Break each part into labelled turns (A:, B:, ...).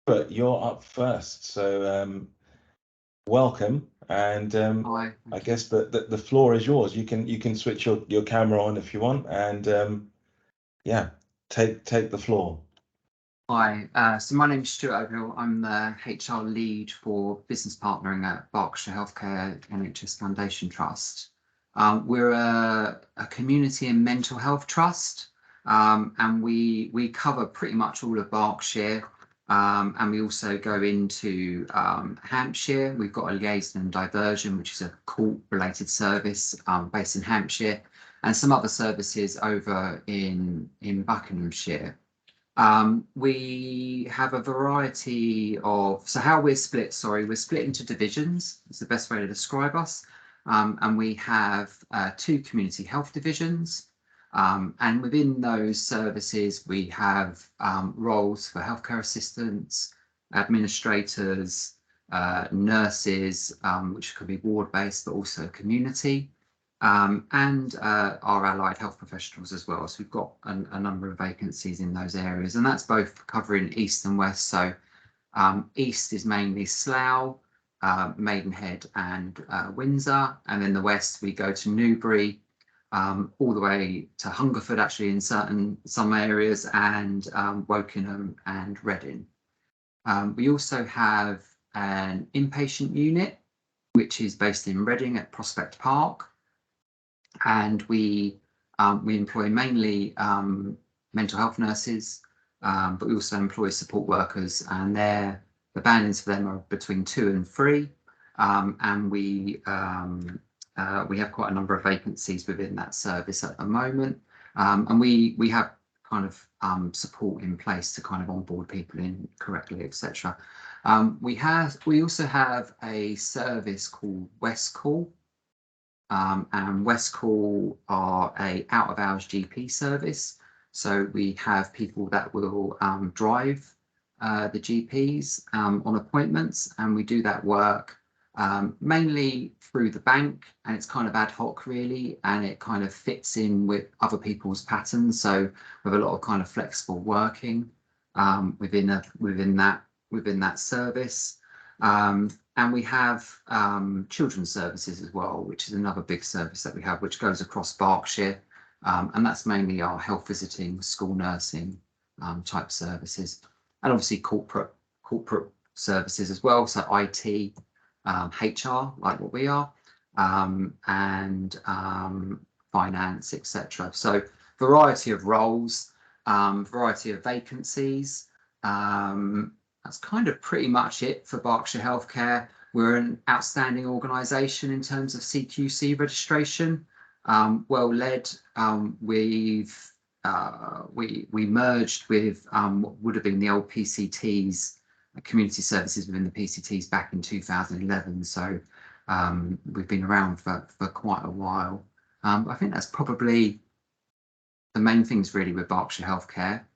A: But you're up first, so welcome. And
B: Hi,
A: I
B: thank you.
A: guess the floor is yours. You can switch your camera on if you want, and yeah, take the floor.
B: Hi, so my name's Stuart Overhill. I'm the HR lead for business partnering at Berkshire Healthcare NHS Foundation Trust. We're a community and mental health trust, and we cover pretty much all of Berkshire, and we also go into Hampshire. We've got a liaison and diversion, which is a court-related service based in Hampshire, and some other services over in Buckinghamshire. We have a variety of, so how we're split, we're split into divisions, is the best way to describe us. And we have two community health divisions. And within those services, we have roles for healthcare assistants, administrators, nurses, which could be ward-based, but also community. And our allied health professionals as well. So we've got a number of vacancies in those areas, and that's both covering east and west. So east is mainly Slough, Maidenhead and Windsor, and then the west we go to Newbury, all the way to Hungerford actually in some areas, and Wokingham and Reading. We also have an inpatient unit, which is based in Reading at Prospect Park. And we employ mainly mental health nurses, but we also employ support workers, and the bandings for them are between 2 and 3. And we have quite a number of vacancies within that service at the moment, and we have kind of support in place to kind of onboard people in correctly, etc. We also have a service called West Call. And West Call are a out of hours GP service. So we have people that will drive the GPs on appointments, and we do that work mainly through the bank, and it's kind of ad hoc really, and it kind of fits in with other people's patterns. So with a lot of kind of flexible working within that service. And we have children's services as well, which is another big service that we have, which goes across Berkshire. And that's mainly our health visiting, school nursing type services, and obviously corporate services as well. So IT, HR, like what we are, and finance, etc. So variety of roles, variety of vacancies. That's kind of pretty much it for Berkshire Healthcare. We're an outstanding organisation in terms of CQC registration, well led. We merged with what would have been the old PCTs, community services within the PCTs, back in 2011. So we've been around for quite a while. I think that's probably the main things really with Berkshire Healthcare.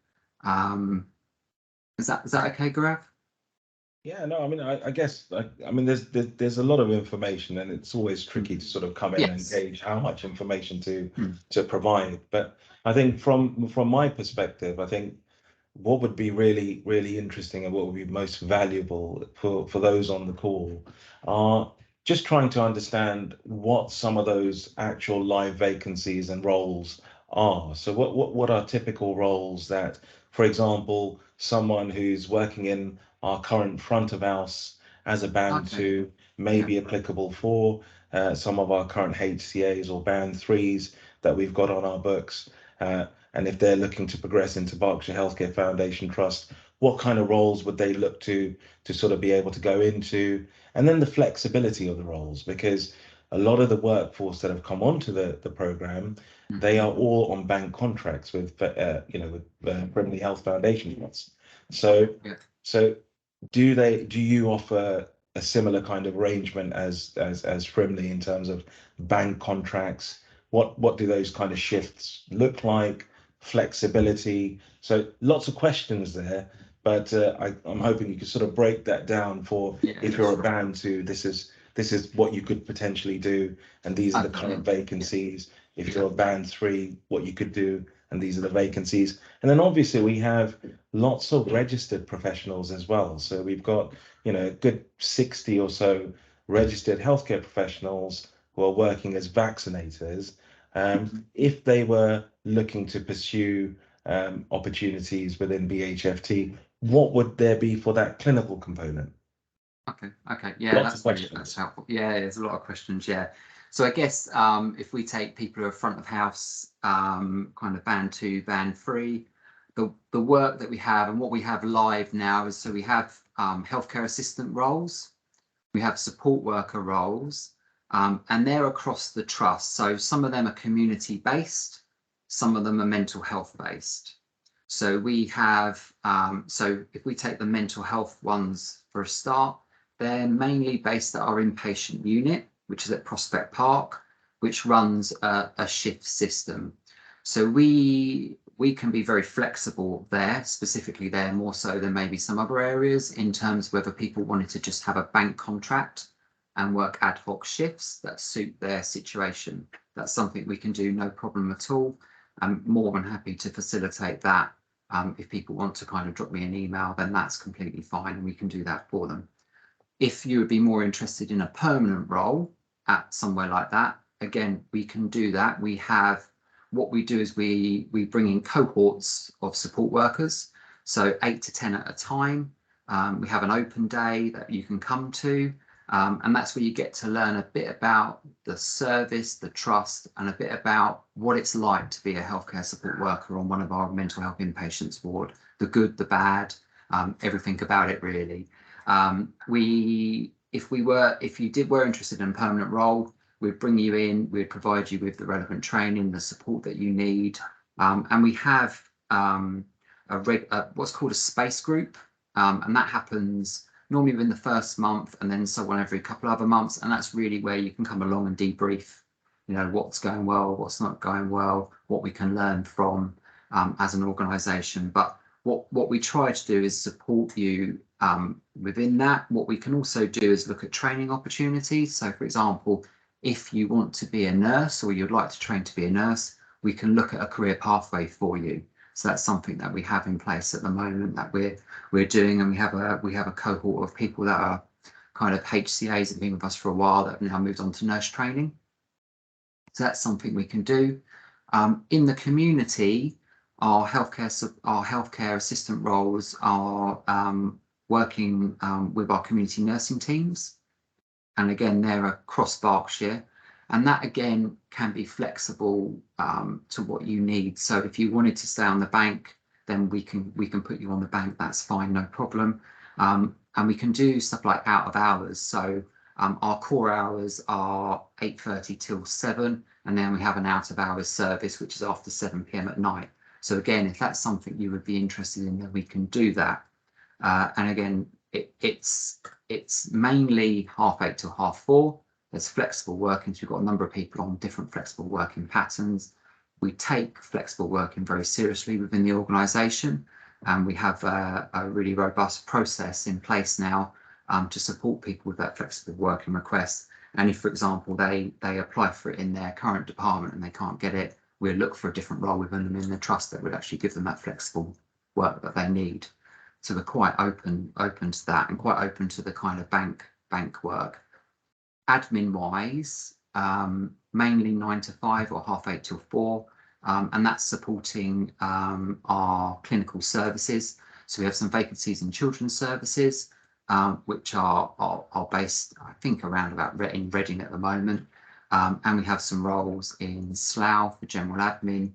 B: Is that okay, Gaurav?
A: Yeah, no, I mean, I guess, I mean, there's a lot of information, and it's always tricky to sort of come in and
B: Yes.
A: gauge how much information
B: Mm.
A: to provide. But I think from my perspective, I think what would be really interesting and what would be most valuable for those on the call are just trying to understand what some of those actual live vacancies and roles are. So what are typical roles that, for example, someone who's working in our current front of house as a band
B: Okay.
A: 2 may
B: Yeah.
A: be applicable for, some of our current HCAs or band 3s that we've got on our books. And if they're looking to progress into Berkshire Healthcare Foundation Trust, what kind of roles would they look to sort of be able to go into? And then the flexibility of the roles, because a lot of the workforce that have come onto the program, they are all on bank contracts with Friendly Health Foundation Trust. So
B: Yeah.
A: so do you offer a similar kind of arrangement as Frimley in terms of bank contracts? What do those kind of shifts look like? Flexibility. So lots of questions there, but I'm hoping you can sort of break that down for,
B: Yeah.
A: if you're a band 2, this is what you could potentially do, and these are the
B: Okay.
A: current vacancies. If you're a band 3, what you could do, and these are the vacancies. And then obviously we have lots of registered professionals as well. So we've got, a good 60 or so registered healthcare professionals who are working as vaccinators. If they were looking to pursue opportunities within BHFT, what would there be for that clinical component?
B: Okay, yeah,
A: Lots of
B: that's really,
A: questions.
B: that's helpful. Yeah, there's a lot of questions. Yeah, so I guess if we take people who are front of house, kind of band 2, band 3, the work that we have and what we have live now is, so we have healthcare assistant roles, we have support worker roles, and they're across the trust. So some of them are community based, some of them are mental health based. So we have, so if we take the mental health ones for a start, they're mainly based at our inpatient unit, which is at Prospect Park, which runs a shift system. So we can be very flexible there, specifically there, more so than maybe some other areas, in terms of whether people wanted to just have a bank contract and work ad hoc shifts that suit their situation. That's something we can do, no problem at all. I'm more than happy to facilitate that. If people want to kind of drop me an email, then that's completely fine, and we can do that for them. If you would be more interested in a permanent role at somewhere like that, again, we can do that. We have, what we do is we bring in cohorts of support workers, so 8 to 10 at a time. We have an open day that you can come to, and that's where you get to learn a bit about the service, the trust, and a bit about what it's like to be a healthcare support worker on one of our mental health inpatients ward, the good, the bad, everything about it really. If you were interested in a permanent role, we'd bring you in, we'd provide you with the relevant training, the support that you need. And we have what's called a space group, and that happens normally within the first month, and then so on every couple of other months. And that's really where you can come along and debrief, what's going well, what's not going well, what we can learn from as an organisation. But what we try to do is support you within that. What we can also do is look at training opportunities. So for example, if you want to be a nurse or you'd like to train to be a nurse, we can look at a career pathway for you. So that's something that we have in place at the moment that we're doing, and we have a cohort of people that are kind of HCAs that have been with us for a while that have now moved on to nurse training. So that's something we can do. In the community, our healthcare assistant roles are working with our community nursing teams, and again they're across Berkshire, and that again can be flexible to what you need. So if you wanted to stay on the bank, then we can put you on the bank. That's fine, no problem. And we can do stuff like out of hours. So our core hours are 8:30 till 7, and then we have an out of hours service which is after 7 p.m. at night. So again, if that's something you would be interested in, then we can do that. And again, it's mainly 8:30 till 4:30. There's flexible working, so we've got a number of people on different flexible working patterns. We take flexible working very seriously within the organisation, and we have a really robust process in place now to support people with that flexible working request. And if, for example, they apply for it in their current department and they can't get it, we'll look for a different role within them in the trust that would actually give them that flexible work that they need. So we're quite open to that, and quite open to the kind of bank work. Admin wise, mainly 9 to 5 or 8:30 till 4, and that's supporting our clinical services. So we have some vacancies in children's services, which are based, I think, around about in Reading at the moment, and we have some roles in Slough for general admin,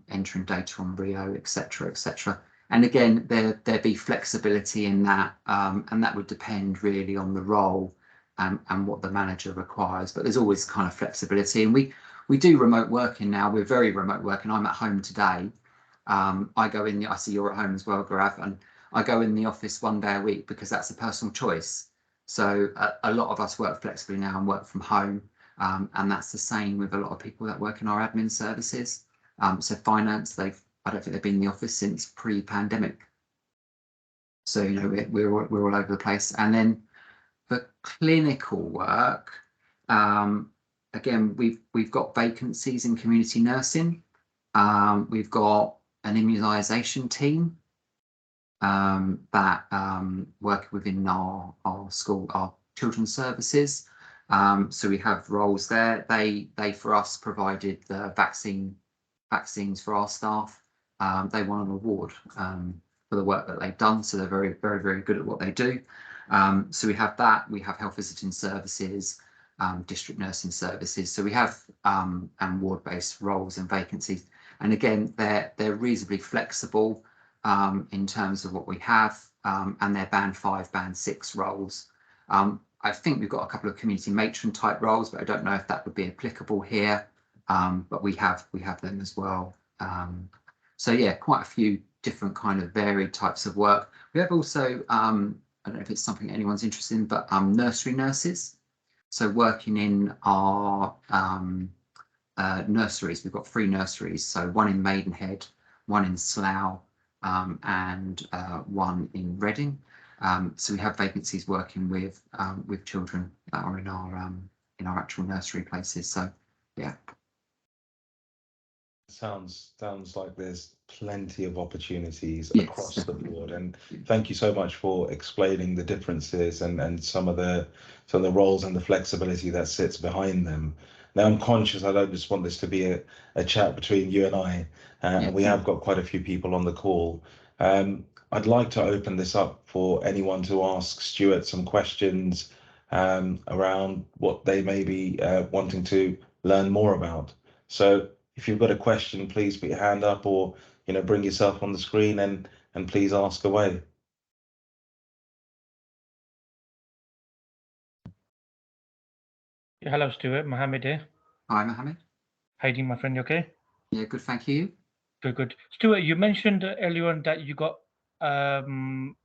B: entering data on Rio, etc., etc. And again, there'd be flexibility in that, and that would depend really on the role and what the manager requires. But there's always kind of flexibility, and we do remote working now. We're very remote working. I'm at home today. I see you're at home as well, Gaurav, and I go in the office 1 day a week because that's a personal choice. So a lot of us work flexibly now and work from home, and that's the same with a lot of people that work in our admin services. So finance, I don't think they've been in the office since pre-pandemic. So we're all over the place. And then for clinical work, again, we've got vacancies in community nursing. We've got an immunisation team that work within our school, our children's services. So we have roles there. They for us provided the vaccines for our staff. They won an award for the work that they've done. So they're very, very, very good at what they do. So we have that. We have health visiting services, district nursing services. So we have and ward-based roles and vacancies. And again, they're reasonably flexible in terms of what we have, and they're band 5, band 6 roles. I think we've got a couple of community matron type roles, but I don't know if that would be applicable here. But we have them as well. So yeah, quite a few different kind of varied types of work. We have also, I don't know if it's something anyone's interested in, but nursery nurses. So working in our nurseries, we've got 3 nurseries. So one in Maidenhead, one in Slough, and one in Reading. So we have vacancies working with children that are in our actual nursery places. So yeah.
A: Sounds like there's plenty of opportunities
B: Yes,
A: across the
B: definitely.
A: board, and thank you so much for explaining the differences and some of the roles and the flexibility that sits behind them. Now I'm conscious I don't just want this to be a chat between you and I, and we have got quite a few people on the call. I'd like to open this up for anyone to ask Stuart some questions around what they may be wanting to learn more about. So if you've got a question, please put your hand up, or bring yourself on the screen and please ask away.
C: Hello, Stuart. Mohammed here.
B: Hi, Mohammed.
C: How you doing, my friend? You okay?
B: Yeah, good. Thank you.
C: Good, good. Stuart, you mentioned earlier on that you got band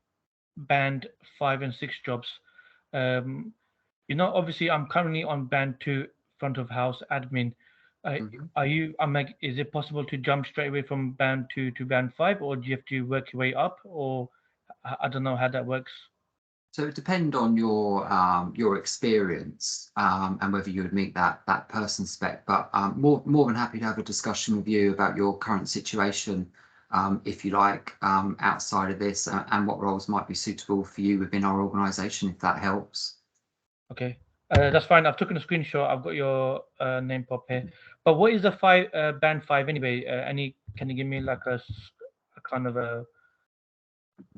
C: 5 and 6 jobs. Obviously, I'm currently on band 2, front of house admin. Are you? I'm like, is it possible to jump straight away from band 2 to band 5, or do you have to work your way up, or I don't know how that works?
B: So it depends on your experience and whether you would meet that person spec. But more than happy to have a discussion with you about your current situation, if you like, outside of this, and what roles might be suitable for you within our organisation, if that helps.
C: Okay, that's fine. I've taken a screenshot. I've got your name pop here. But what is the band 5 anyway? Can you give me like a kind of a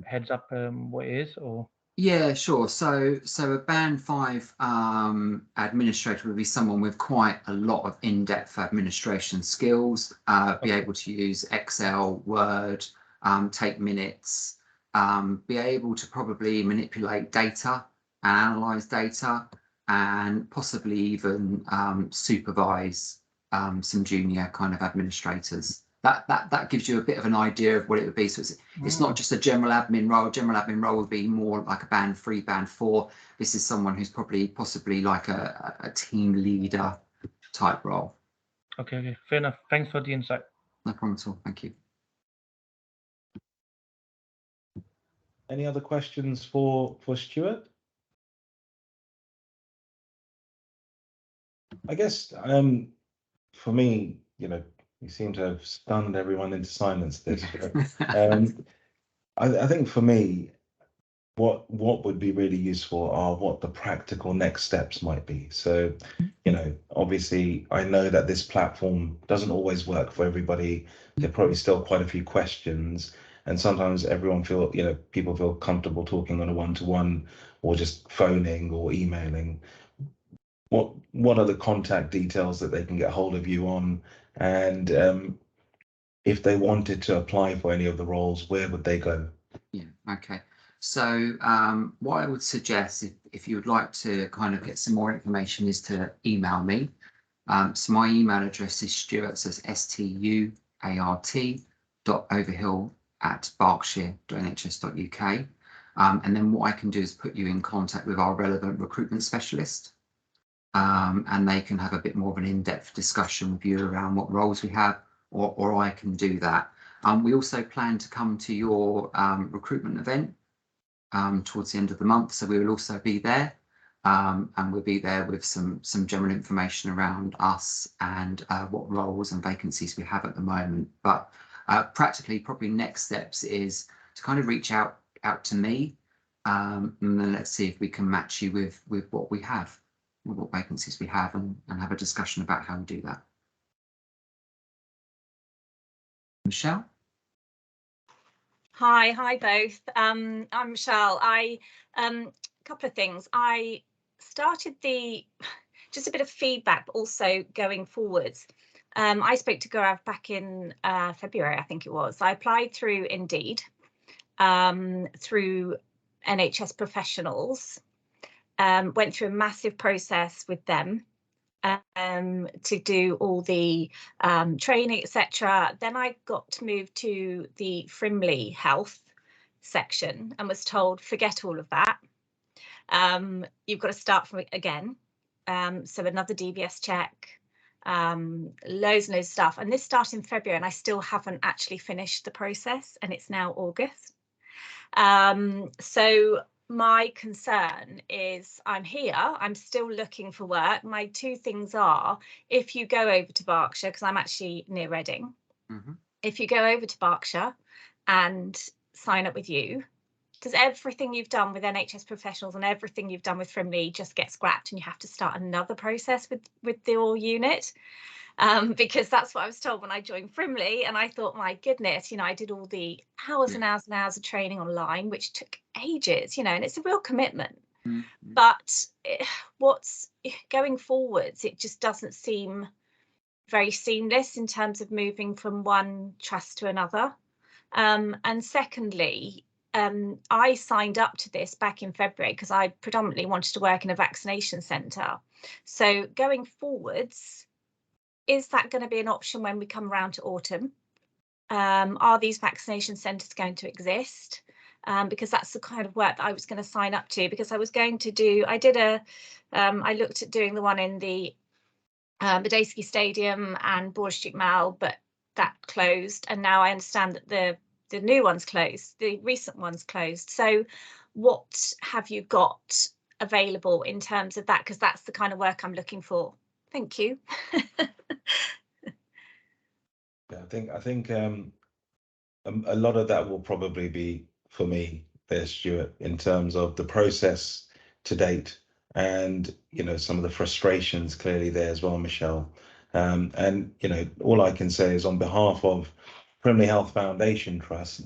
C: heads up what it is, or?
B: Yeah, sure. So a band 5 administrator would be someone with quite a lot of in-depth administration skills, be able to use Excel, Word, take minutes, be able to probably manipulate data and analyze data, and possibly even supervise some junior kind of administrators. That gives you a bit of an idea of what it would be. So it's not just a general admin role. General admin role would be more like a band 3, band 4. This is someone who's possibly like a team leader type role.
C: Okay, fair enough. Thanks for the insight.
B: No problem at all. Thank you.
A: Any other questions for Stuart? I guess for me, you seem to have stunned everyone into silence this. I think for me, what would be really useful are what the practical next steps might be. So, obviously I know that this platform doesn't always work for everybody. There are probably still quite a few questions, and sometimes people feel comfortable talking on a one-to-one or just phoning or emailing. What are the contact details that they can get hold of you on? And if they wanted to apply for any of the roles, where would they go?
B: Yeah, okay. So what I would suggest, if you would like to kind of get some more information, is to email me. So my email address is Stuart, so it's stuart.overhill@berkshire.nhs.uk. And then what I can do is put you in contact with our relevant recruitment specialist, and they can have a bit more of an in-depth discussion with you around what roles we have, or I can do that. We also plan to come to your recruitment event towards the end of the month, so we will also be there. and we'll be there with some general information around us and what roles and vacancies we have at the moment. But practically, probably next steps is to kind of reach out to me, and then let's see if we can match you with what we have, with what vacancies we have, and have a discussion about how we do that. Michelle?
D: Hi both. I'm Michelle. Couple of things. I started just a bit of feedback, but also going forwards. I spoke to Gaurav back in February, I think it was. I applied through Indeed, through NHS professionals, went through a massive process with them to do all the training, etc. Then I got to move to the Frimley Health section and was told, forget all of that. You've got to start from again. So another DBS check, loads and loads of stuff. And this started in February and I still haven't actually finished the process, and it's now August. So my concern is I'm here, I'm still looking for work. My two things are, if you go over to Berkshire, because I'm actually near Reading, if you go over to Berkshire and sign up with you, does everything you've done with NHS professionals and everything you've done with Frimley just get scrapped and you have to start another process with your unit? Because that's what I was told when I joined Frimley, and I thought, my goodness, I did all the hours and hours and hours of training online, which took ages, and it's a real commitment. But what's going forwards, it just doesn't seem very seamless in terms of moving from one trust to another. And secondly, I signed up to this back in February because I predominantly wanted to work in a vaccination centre. So going forwards, is that going to be an option when we come around to autumn? Are these vaccination centres going to exist? Because that's the kind of work that I was going to sign up to, because I was going to do, I looked at doing the one in the Medeski Stadium and Broad Street Mall, but that closed. And now I understand that the new one's closed, the recent one's closed. So what have you got available in terms of that? Because that's the kind of work I'm looking for. Thank you.
A: Yeah, I think a lot of that will probably be for me there, Stuart, in terms of the process to date, and some of the frustrations clearly there as well, Michelle. And all I can say is on behalf of Frimley Health Foundation Trust,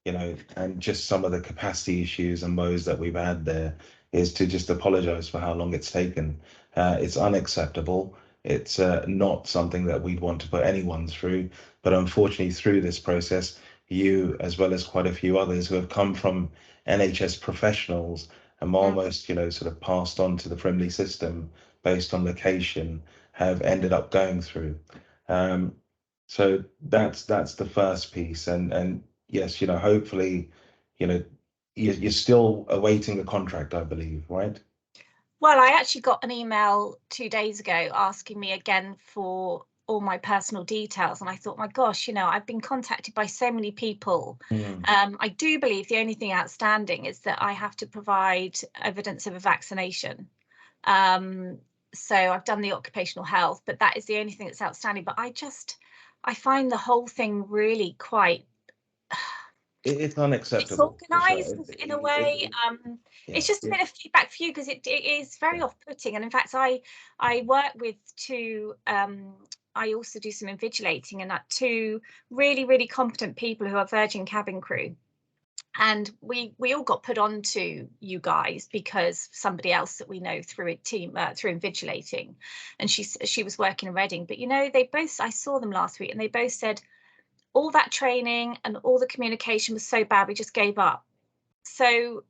A: and just some of the capacity issues and woes that we've had there, is to just apologise for how long it's taken. It's unacceptable. It's not something that we'd want to put anyone through, but unfortunately through this process, you, as well as quite a few others who have come from NHS professionals and almost, sort of passed on to the Frimley system based on location, have ended up going through. So that's the first piece. And yes, hopefully, you're still awaiting a contract, I believe, right?
D: Well, I actually got an email 2 days ago asking me again for all my personal details, and I thought, my gosh, I've been contacted by so many people. I do believe the only thing outstanding is that I have to provide evidence of a vaccination. So I've done the occupational health, but that is the only thing that's outstanding. But I find the whole thing really quite
A: It's unacceptable.
D: Disorganized in a way. It's just a bit of feedback for you, because it is very off-putting. And in fact, I work with two, I also do some invigilating, and two really, really competent people who are Virgin cabin crew. And we all got put onto you guys because somebody else that we know through a team through invigilating, and she was working in Reading. But they both, I saw them last week, and they both said all that training and all the communication was so bad, we just gave up. So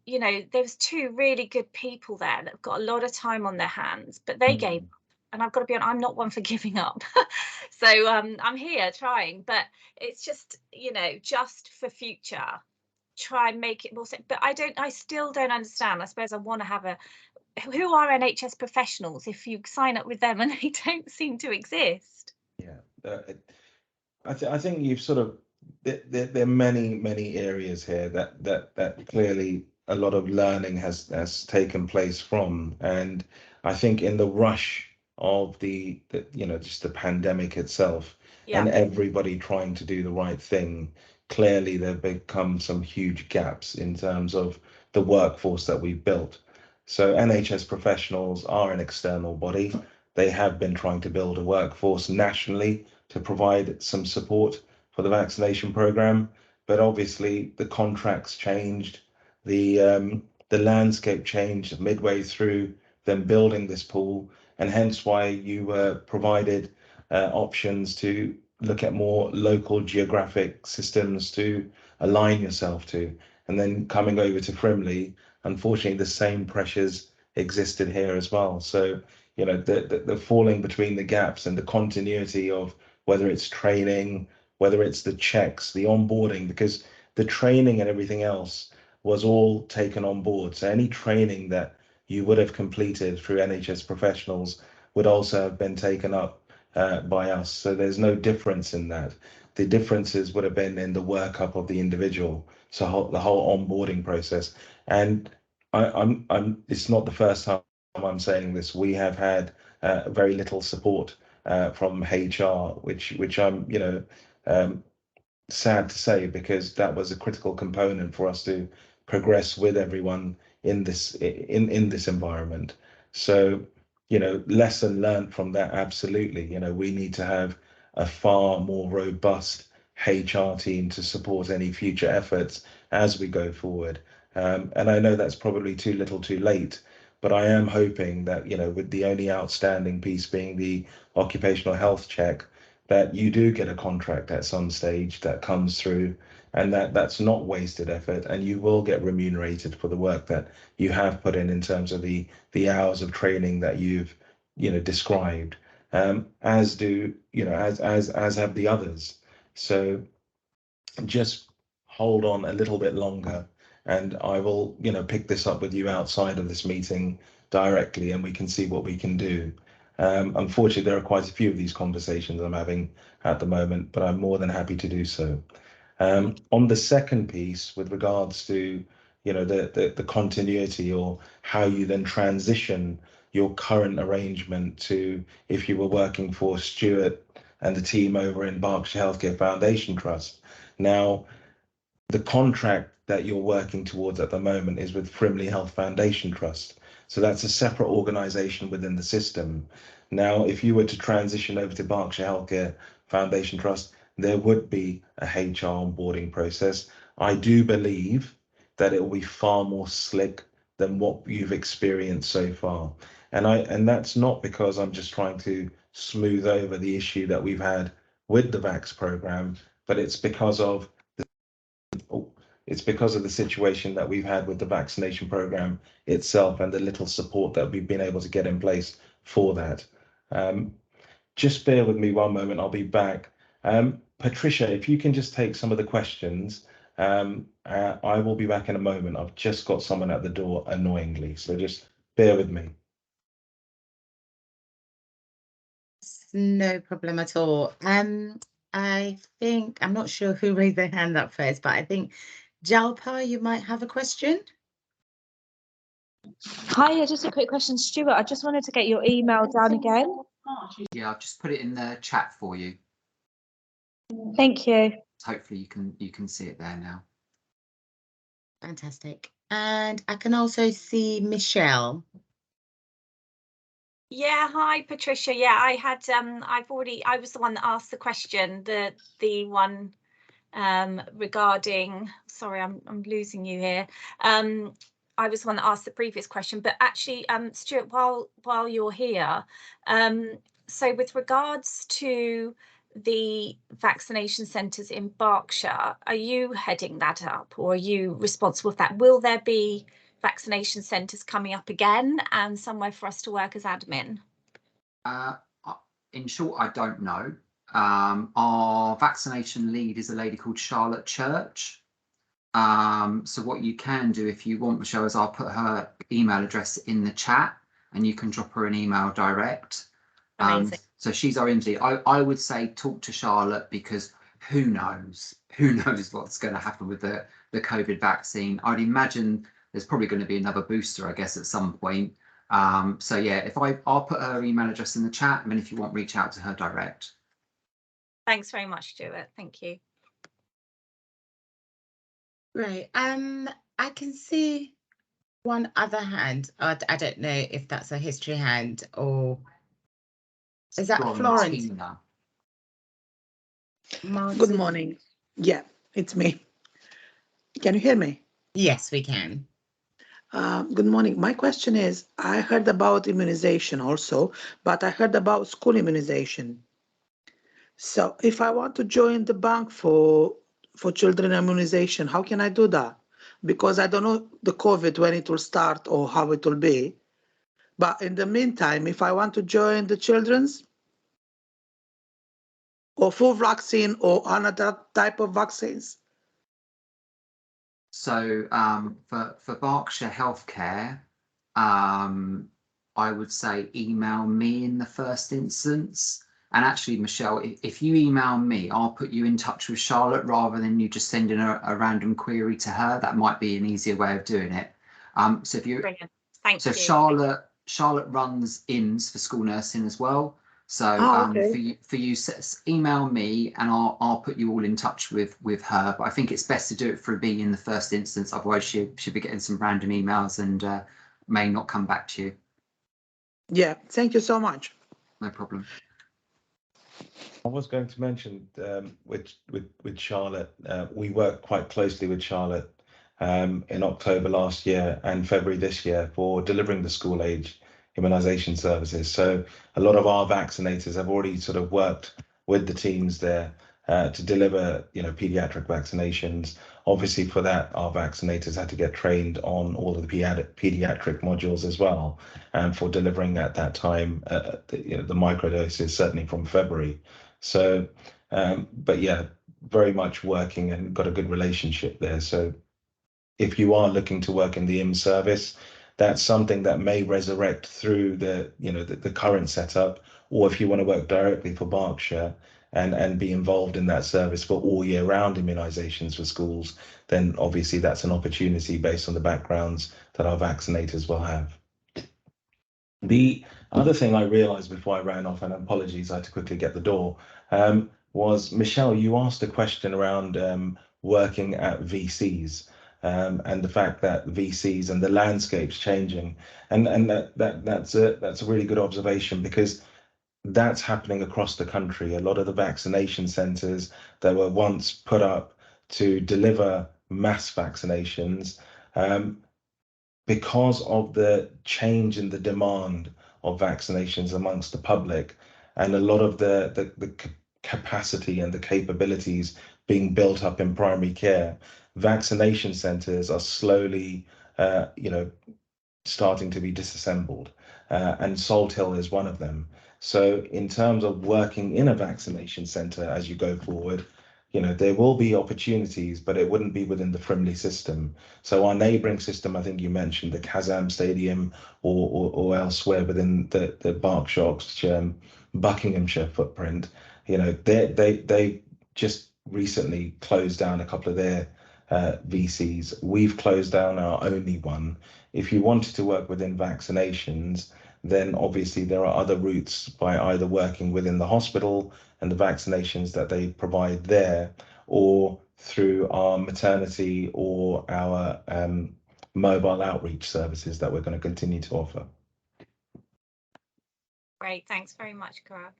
D: there's two really good people there that have got a lot of time on their hands, but they gave up. And I've got to be honest, I'm not one for giving up. So I'm here trying, but it's just just for future, try and make it more simple. But I still don't understand. I suppose I want to have who are NHS professionals if you sign up with them and they don't seem to exist?
A: Yeah, I think you've sort of, there are many areas here that clearly a lot of learning has taken place from. And I think in the rush of the just the pandemic itself, and everybody trying to do the right thing, clearly there have become some huge gaps in terms of the workforce that we've built. So NHS professionals are an external body. They have been trying to build a workforce nationally to provide some support for the vaccination program, but obviously the contracts changed, the landscape changed midway through them building this pool, and hence why you were provided options to look at more local geographic systems to align yourself to. And then coming over to Frimley, unfortunately, the same pressures existed here as well. So, the falling between the gaps and the continuity of whether it's training, whether it's the checks, the onboarding, because the training and everything else was all taken on board. So any training that you would have completed through NHS professionals would also have been taken up by us. So there's no difference in that. The differences would have been in the workup of the individual. So the whole onboarding process. And it's not the first time I'm saying this. We have had very little support from HR, which I'm, sad to say, because that was a critical component for us to progress with everyone in this environment. So, lesson learned from that, absolutely. We need to have a far more robust HR team to support any future efforts as we go forward. And I know that's probably too little too late, but I am hoping that, with the only outstanding piece being the occupational health check, that you do get a contract at some stage that comes through, and that's not wasted effort, and you will get remunerated for the work that you have put in terms of the hours of training that you've described, as do as have the others. So just hold on a little bit longer, and I will pick this up with you outside of this meeting directly, and we can see what we can do. Unfortunately, there are quite a few of these conversations I'm having at the moment, but I'm more than happy to do so. On the second piece, with regards to the continuity, or how you then transition your current arrangement to if you were working for Stuart and the team over in Berkshire Healthcare Foundation Trust. Now, the contract that you're working towards at the moment is with Frimley Health Foundation Trust. So that's a separate organisation within the system. Now, if you were to transition over to Berkshire Healthcare Foundation Trust, there would be a HR onboarding process. I do believe that it will be far more slick than what you've experienced so far. And that's not because I'm just trying to smooth over the issue that we've had with the VAX program, but it's because of the situation that we've had with the vaccination program itself, and the little support that we've been able to get in place for that. Just bear with me one moment, I'll be back. Patricia, if you can just take some of the questions, I will be back in a moment. I've just got someone at the door, annoyingly, so just bear with me.
E: No problem at all. I think, I'm not sure who raised their hand up first, but I think Jalpa, you might have a question.
F: Hi, just a quick question, Stuart. I just wanted to get your email down again.
B: Yeah, I've just put it in the chat for you.
F: Thank you.
B: Hopefully you can see it there now.
E: Fantastic. And I can also see Michelle.
D: Yeah, hi Patricia. Yeah, I had I was the one that asked the question, the one regarding, sorry, I'm losing you here. I was the one that asked the previous question, but actually, Stuart, while you're here, so with regards to the vaccination centres in Berkshire, are you heading that up, or are you responsible for that? Will there be vaccination centres coming up again, and somewhere for us to work as admin?
B: In short, I don't know. Our vaccination lead is a lady called Charlotte Church. So what you can do, if you want, Michelle, is I'll put her email address in the chat, and you can drop her an email direct.
D: Amazing.
B: So she's our MD. I would say talk to Charlotte, because who knows what's going to happen with the COVID vaccine. I'd imagine there's probably going to be another booster, I guess, at some point. So yeah, I'll put her email address in the chat, and then if you want, reach out to her direct.
D: Thanks very much, Stuart. Thank you.
E: Right. I can see one other hand. I don't know if that's a history hand or is that Florence?
G: Good morning. Yeah, it's me. Can you hear me?
E: Yes, we can.
G: Good morning. My question is, I heard about immunization also, but I heard about school immunization. So if I want to join the bank for children immunization, how can I do that? Because I don't know the COVID when it will start or how it will be. But in the meantime, if I want to join the children's or flu vaccine or another type of vaccines.
B: So for Berkshire Healthcare, I would say email me in the first instance. And actually, Michelle, if you email me, I'll put you in touch with Charlotte rather than you just sending a random query to her. That might be an easier way of doing it. So if you,
D: Brilliant. Thank you.
B: Charlotte runs INS for school nursing as well. So
G: Okay.
B: for you, email me and I'll put you all in touch with her. But I think it's best to do it through me in the first instance. Otherwise, she'll be getting some random emails and may not come back to you.
G: Yeah, thank you so much.
B: No problem.
A: I was going to mention with Charlotte, we worked quite closely with Charlotte in October last year and February this year for delivering the school age immunization services. So a lot of our vaccinators have already sort of worked with the teams there to deliver, pediatric vaccinations. Obviously, for that, our vaccinators had to get trained on all of the pediatric modules as well, and for delivering at that time, the microdoses certainly from February. So, but yeah, very much working and got a good relationship there. So if you are looking to work in the IM service, that's something that may resurrect through the current setup, or if you want to work directly for Berkshire and be involved in that service for all year round immunizations for schools, then obviously that's an opportunity based on the backgrounds that our vaccinators will have. The other thing I realized before I ran off, and apologies, I had to quickly get the door, was, Michelle, you asked a question around working at VCs and the fact that VCs and the landscape's changing. And that's a really good observation, because that's happening across the country. A lot of the vaccination centres that were once put up to deliver mass vaccinations, because of the change in the demand of vaccinations amongst the public, and a lot of the capacity and the capabilities being built up in primary care, vaccination centres are slowly, starting to be disassembled, and Salt Hill is one of them. So in terms of working in a vaccination centre as you go forward, there will be opportunities, but it wouldn't be within the Frimley system. So our neighbouring system, I think you mentioned the Kazam Stadium or elsewhere within the Berkshire, Buckinghamshire footprint, they just recently closed down a couple of their VCs. We've closed down our only one. If you wanted to work within vaccinations, then obviously there are other routes by either working within the hospital and the vaccinations that they provide there, or through our maternity or our mobile outreach services that we're going to continue to offer.
D: Great, thanks very much, Gaurav.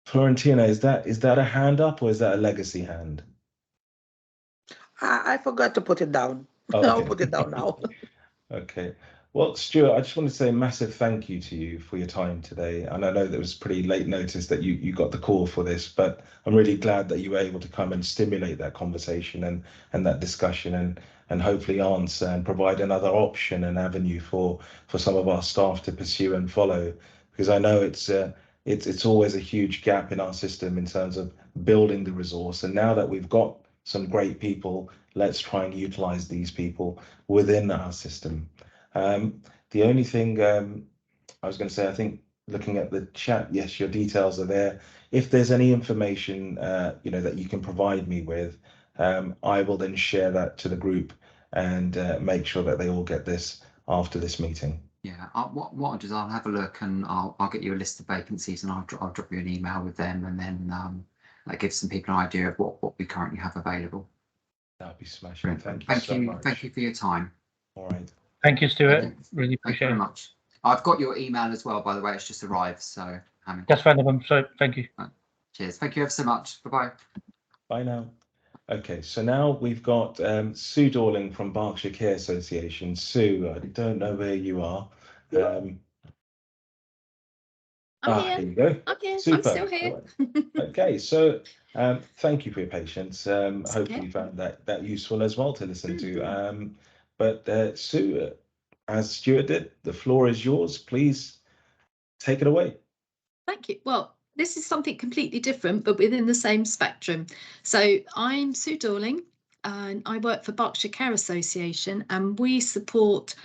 A: Florentina, is that a hand up or is that a legacy hand?
G: I forgot to put it down.
A: Okay.
G: I'll put it down now.
A: Okay. Well, Stuart, I just want to say a massive thank you to you for your time today. And I know that it was pretty late notice that you got the call for this, but I'm really glad that you were able to come and stimulate that conversation and that discussion, and hopefully answer and provide another option and avenue for some of our staff to pursue and follow. Because I know it's always a huge gap in our system in terms of building the resource. And now that we've got some great people, let's try and utilize these people within our system. The only thing I was going to say, I think looking at the chat, yes, your details are there. If there's any information that you can provide me with, I will then share that to the group and make sure that they all get this after this meeting.
B: Yeah, what I'll do is I'll have a look and I'll get you a list of vacancies, and I'll drop you an email with them, and then that gives some people an idea of what we currently have available.
A: That'd be smashing.
B: Brilliant.
A: Thank you so much.
B: Thank you for your time.
A: All right.
C: Thank you, Stuart.
B: Okay.
C: Really
B: Thank you
C: appreciate
B: very
C: it.
B: much. I've got your email as well, by the way. It's just arrived, so
C: That's fine. So thank you.
B: cheers. Thank you ever so much. Bye-bye.
A: Bye now. Okay, so now we've got Sue Dorling from Berkshire Care Association. Sue, I don't know where you are.
H: I'm here.
A: Here you go.
H: I'm here.
A: Super.
H: I'm still here.
A: Okay, so thank you for your patience. Hopefully
H: okay.
A: you found that useful as well to listen to. But Sue, as Stuart did, the floor is yours. Please take it away.
H: Thank you. Well, this is something completely different, but within the same spectrum. So I'm Sue Dorling, and I work for Berkshire Care Association, and we support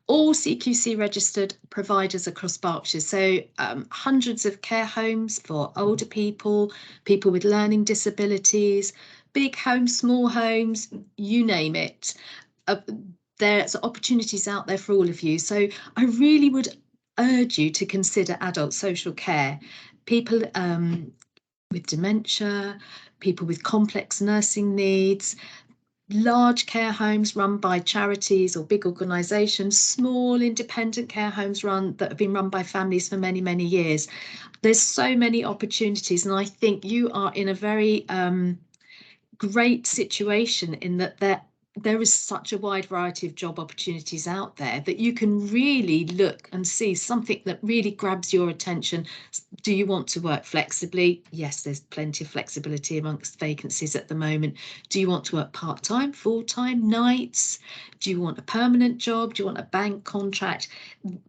H: all CQC registered providers across Berkshire. So hundreds of care homes for older people, people with learning disabilities, big homes, small homes, you name it. There's opportunities out there for all of you. So I really would urge you to consider adult social care. People with dementia, people with complex nursing needs, large care homes run by charities or big organisations, small independent care homes that have been run by families for many, many years. There's so many opportunities, and I think you are in a very great situation in that there is such a wide variety of job opportunities out there that you can really look and see something that really grabs your attention. Do you want to work flexibly? Yes, there's plenty of flexibility amongst vacancies at the moment. Do you want to work part-time, full-time, nights? Do you want a permanent job? Do you want a bank contract?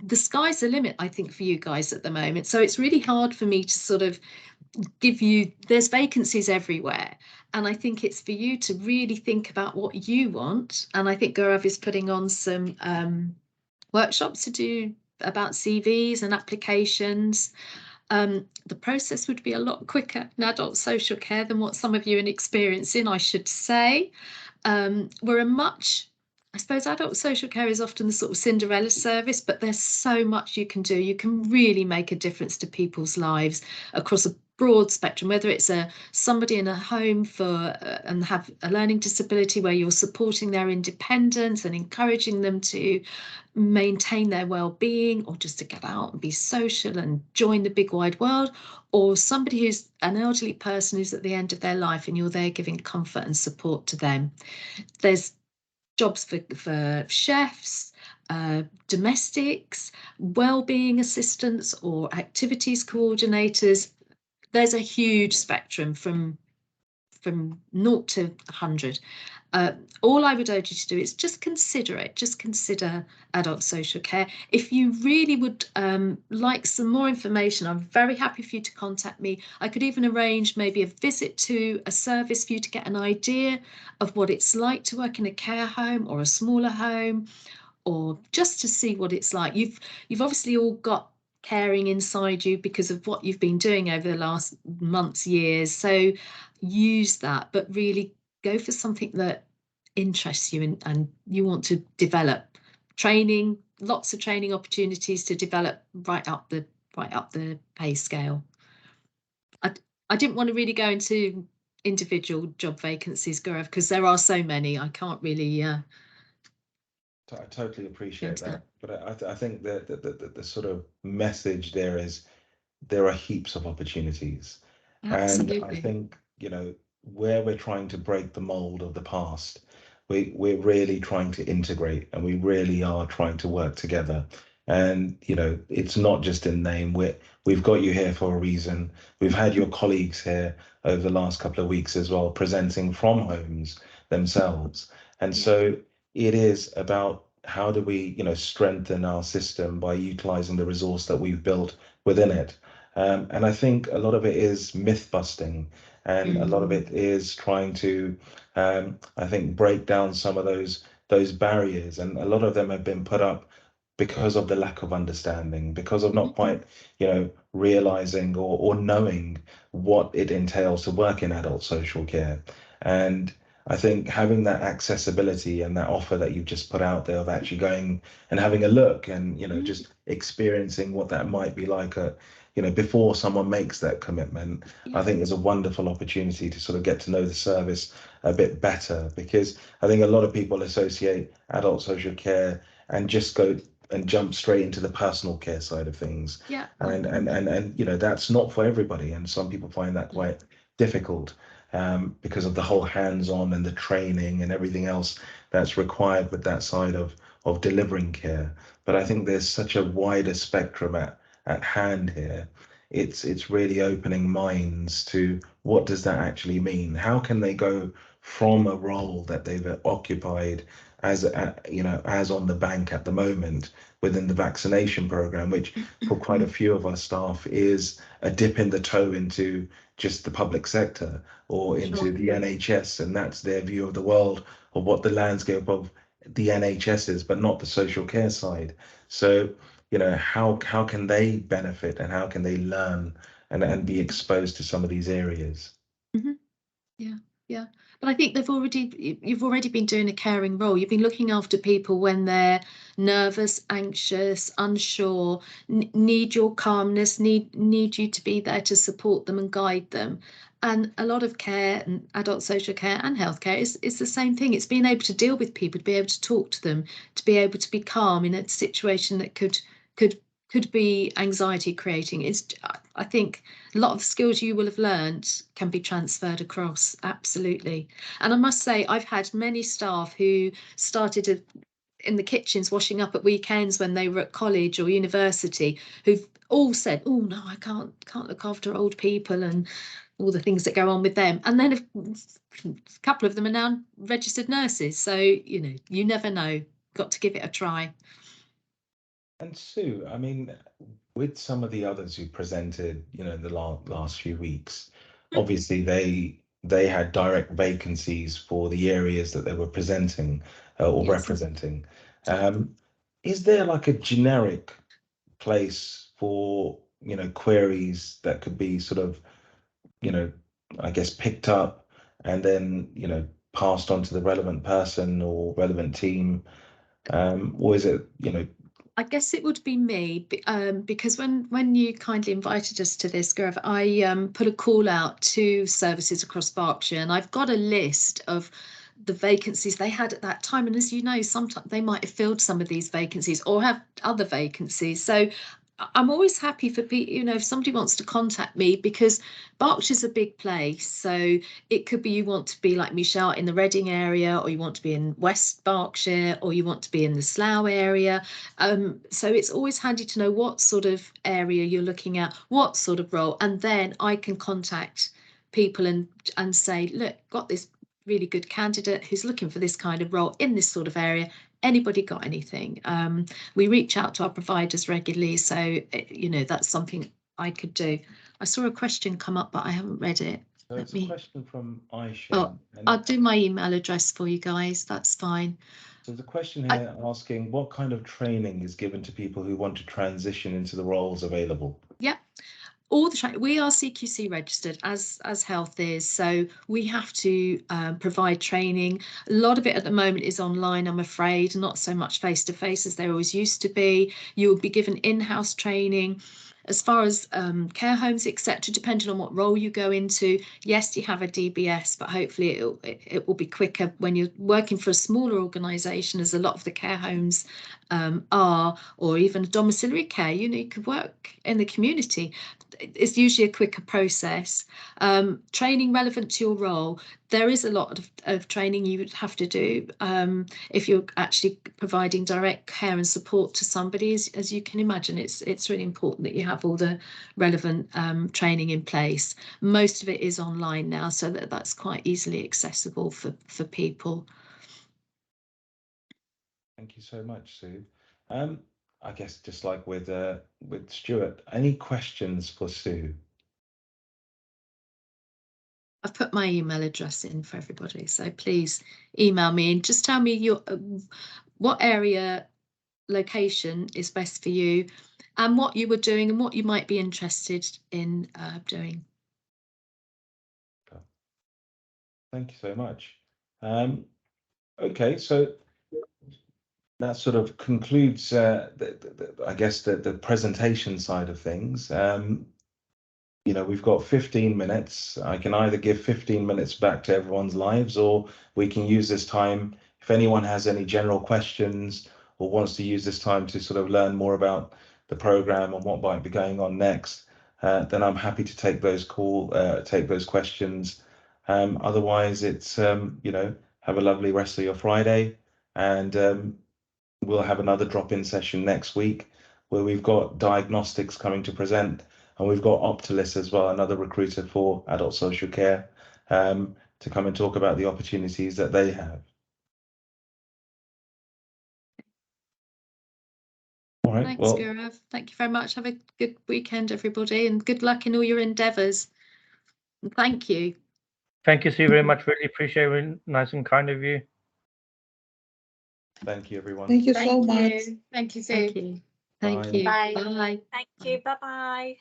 H: The sky's the limit, I think, for you guys at the moment. So it's really hard for me to sort of give you, there's vacancies everywhere, and I think it's for you to really think about what you want. And I think Gaurav is putting on some workshops to do about CVs and applications. The process would be a lot quicker in adult social care than what some of you are experiencing, I should say. We're a much, I suppose adult social care is often the sort of Cinderella service, but there's so much you can do. You can really make a difference to people's lives across a broad spectrum, whether it's somebody in a home for and have a learning disability where you're supporting their independence and encouraging them to maintain their well-being, or just to get out and be social and join the big wide world, or somebody who's an elderly person who's at the end of their life and you're there giving comfort and support to them. There's jobs for chefs, domestics, well-being assistants or activities coordinators. There's a huge spectrum from 0 to 100. All I would urge you to do is just consider it. Just consider adult social care. If you really would like some more information, I'm very happy for you to contact me. I could even arrange maybe a visit to a service for you to get an idea of what it's like to work in a care home or a smaller home, or just to see what it's like. You've obviously all got caring inside you because of what you've been doing over the last months, years. So use that, but really go for something that interests you and you want to develop. Training, lots of training opportunities to develop right up the pay scale. I didn't want to really go into individual job vacancies, Gaurav, because there are so many. I can't really
A: I totally appreciate that, but I think that the sort of message there is there are heaps of opportunities.
H: Absolutely.
A: And I think, you know, where we're trying to break the mold of the past, we're really trying to integrate, and we really are trying to work together. And, you know, it's not just in name. We've got you here for a reason. We've had your colleagues here over the last couple of weeks as well, presenting from homes themselves. And so it is about how do we, you know, strengthen our system by utilizing the resource that we've built within it. And I think a lot of it is myth busting, and a lot of it is trying to, I think, break down some of those barriers. And a lot of them have been put up because of the lack of understanding, because of not quite, you know, realizing or knowing what it entails to work in adult social care. And I think having that accessibility and that offer that you've just put out there of actually going and having a look and, you know, just experiencing what that might be like, you know, before someone makes that commitment, I think is a wonderful opportunity to sort of get to know the service a bit better, because I think a lot of people associate adult social care and just go and jump straight into the personal care side of things.
H: Yeah.
A: And you know, that's not for everybody, and some people find that quite difficult. Because of the whole hands-on and the training and everything else that's required with that side of delivering care. But I think there's such a wider spectrum at hand here. It's really opening minds to what does that actually mean? How can they go from a role that they've occupied as you know, as on the bank at the moment within the vaccination program, which for quite a few of our staff is a dip in the toe into just the public sector or into the NHS, and that's their view of the world of what the landscape of the NHS is, but not the social care side. So, you know, how can they benefit and how can they learn and be exposed to some of these areas?
H: Yeah. But I think you've already been doing a caring role. You've been looking after people when they're nervous, anxious, unsure, need your calmness, need you to be there to support them and guide them. And a lot of care and adult social care and healthcare is the same thing. It's being able to deal with people, to be able to talk to them, to be able to be calm in a situation that could be anxiety creating. I think a lot of skills you will have learned can be transferred across, absolutely. And I must say, I've had many staff who started in the kitchens washing up at weekends when they were at college or university, who've all said, oh no, I can't look after old people and all the things that go on with them. And then a couple of them are now registered nurses. So, you know, you never know, got to give it a try.
A: And Sue, I mean, with some of the others who presented, you know, in the last few weeks, obviously they had direct vacancies for the areas that they were presenting or representing. Is there like a generic place for, you know, queries that could be sort of, you know, I guess picked up and then, you know, passed on to the relevant person or relevant team? Or is it, you know,
H: I guess it would be me, because when you kindly invited us to this, Gaurav, I put a call out to services across Berkshire, and I've got a list of the vacancies they had at that time. And as you know, sometimes they might have filled some of these vacancies or have other vacancies. So I'm always happy for people, you know, if somebody wants to contact me, because Berkshire's a big place. So it could be you want to be like Michelle in the Reading area, or you want to be in West Berkshire, or you want to be in the Slough area. So it's always handy to know what sort of area you're looking at, what sort of role, and then I can contact people and say, look, got this really good candidate who's looking for this kind of role in this sort of area. Anybody got anything? We reach out to our providers regularly, so you know, that's something I could do. I saw a question come up, but I haven't read it.
A: So it's a question from Aisha.
H: Oh, I'll do my email address for you guys. That's fine.
A: So there's a question here asking what kind of training is given to people who want to transition into the roles available?
H: Yeah. All the we are CQC registered as Health is, so we have to provide training. A lot of it at the moment is online, I'm afraid, not so much face to face as there always used to be. You will be given in-house training. As far as care homes, etc., depending on what role you go into, yes, you have a DBS, but hopefully it will be quicker when you're working for a smaller organisation, as a lot of the care homes are, or even domiciliary care. You know, you could work in the community. It's usually a quicker process. Training relevant to your role. There is a lot of training you would have to do if you're actually providing direct care and support to somebody. As you can imagine, it's really important that you have all the relevant training in place. Most of it is online now, so that's quite easily accessible for people.
A: Thank you so much, Sue. I guess just like with Stuart, any questions for Sue?
H: I've put my email address in for everybody, so please email me and just tell me your what area location is best for you and what you were doing and what you might be interested in doing.
A: Thank you so much. Okay, so that sort of concludes, I guess, the presentation side of things. You know, we've got 15 minutes. I can either give 15 minutes back to everyone's lives, or we can use this time, if anyone has any general questions or wants to use this time to sort of learn more about the program and what might be going on next, then I'm happy to take those questions. Otherwise, it's, you know, have a lovely rest of your Friday, and we'll have another drop-in session next week where we've got diagnostics coming to present. And we've got Optilis as well, another recruiter for adult social care, to come and talk about the opportunities that they have. All right.
H: Thanks,
A: Well,
H: Gaurav. Thank you very much. Have a good weekend, everybody, and good luck in all your endeavours. And thank you.
C: Thank you, Sue, very much. Really appreciate it. Really nice and kind of you.
A: thank you, everyone.
G: Thank you so much.
F: Thank you, Sue.
H: Thank you. Thank
A: Bye.
H: you.
F: Bye.
H: Bye.
D: Thank you. Bye bye.